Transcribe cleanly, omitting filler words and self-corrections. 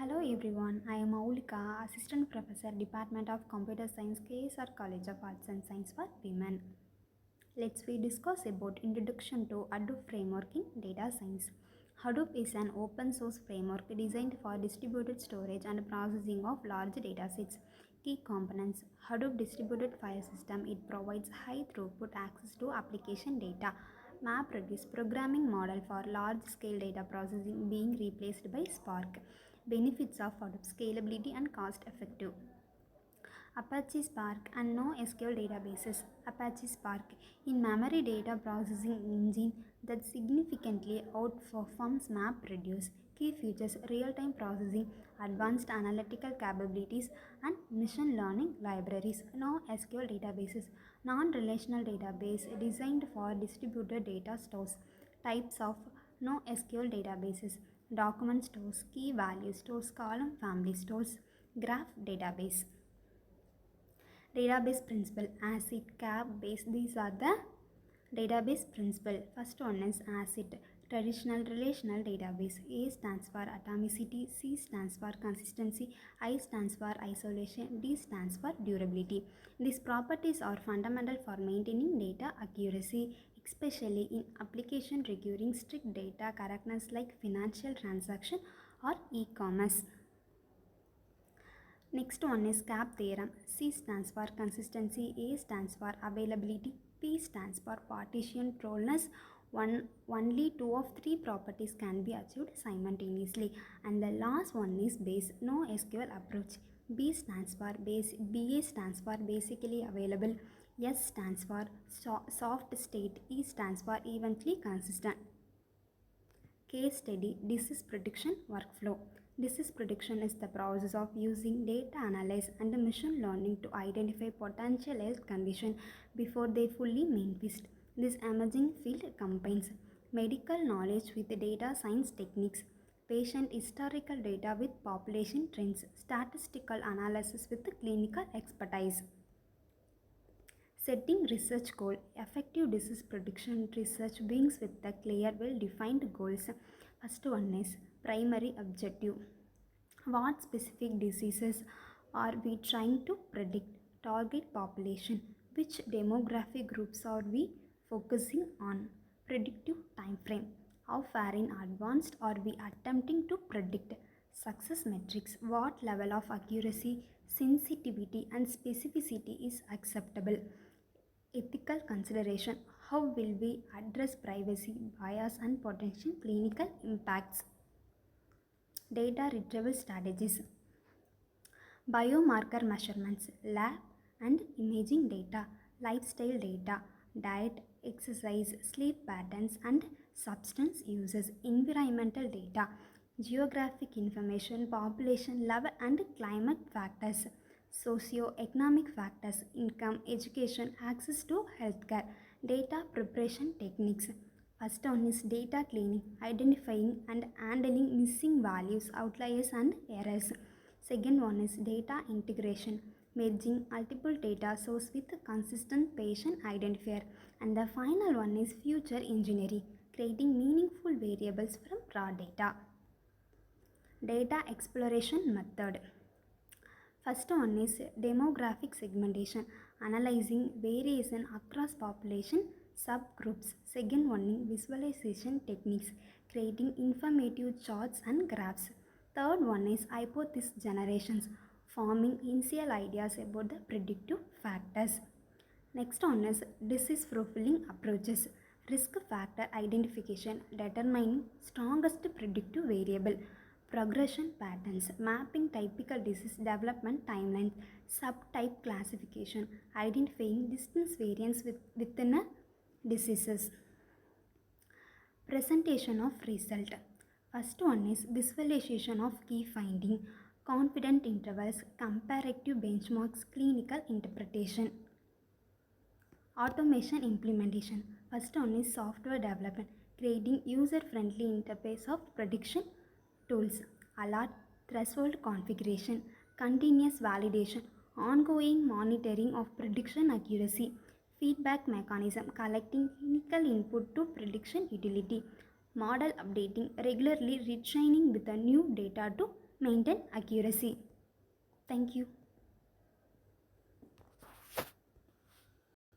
Hello everyone, I am Moulika, Assistant Professor, Department of Computer Science, KSR College of Arts and Science for Women. Let's we discuss about Introduction to Hadoop Framework in Data Science. Hadoop is an open source framework designed for distributed storage and processing of large datasets. Key components: Hadoop distributed file system. It provides high throughput access to application data. MapReduce programming model for large scale data processing being replaced by Spark. Benefits of Hadoop: scalability and cost effective. Apache Spark and NoSQL databases. Apache Spark in memory data processing engine that significantly outperforms MapReduce. Key features: real-time processing, advanced analytical capabilities, and machine learning libraries. NoSQL databases, non-relational database designed for distributed data stores. Types of NoSQL databases: document stores, key value stores, column family stores, graph database. Database principle: ACID, CAP, base. These are the database principle. First one is ACID, traditional relational database. A stands for atomicity, C stands for consistency, I stands for isolation, D stands for durability. These properties are fundamental for maintaining data accuracy, especially in application requiring strict data correctness like financial transaction or e-commerce. Next one is CAP theorem. C stands for consistency, A stands for availability, P stands for partition trollness. Only two of three properties can be achieved simultaneously. And the last one is base, no SQL approach. B stands for base, BA stands for basically available, S stands for soft state, E stands for eventually consistent. Case study: disease prediction workflow. Disease prediction is the process of using data analysis and machine learning to identify potential health conditions before they fully manifest. This emerging field combines medical knowledge with data science techniques, patient historical data with population trends, statistical analysis with clinical expertise. Setting research goal. Effective disease prediction research begins with the clear, well-defined goals. First one is primary objective. What specific diseases are we trying to predict? Target population. Which demographic groups are we focusing on? Predictive time frame. How far in advance are we attempting to predict? Success metrics. What level of accuracy, sensitivity, and specificity is acceptable? Ethical consideration: how will we address privacy, bias, and potential clinical impacts? Data retrieval strategies: biomarker measurements, lab and imaging data, lifestyle data, diet, exercise, sleep patterns, and substance uses, environmental data, geographic information, population level, and climate factors, socio-economic factors, income, education, access to healthcare, data preparation techniques. First one is data cleaning, identifying and handling missing values, outliers, and errors. Second one is data integration, merging multiple data sources with a consistent patient identifier. And the final one is future engineering, creating meaningful variables from raw data. Data exploration method. First one is demographic segmentation, analyzing variation across population subgroups. Second one is visualization techniques, creating informative charts and graphs. Third one is hypothesis generations, forming initial ideas about the predictive factors. Next one is disease profiling approaches, risk factor identification, determining strongest predictive variable, progression patterns, mapping typical disease development timelines, subtype classification, identifying distance variance within a diseases. Presentation of result. First one is visualization of key finding, confidence intervals, comparative benchmarks, clinical interpretation. Automation implementation. First one is software development, creating user-friendly interface of prediction tools, alert, threshold configuration, continuous validation, ongoing monitoring of prediction accuracy, feedback mechanism, collecting clinical input to prediction utility, model updating, regularly retraining with the new data to maintain accuracy. Thank you.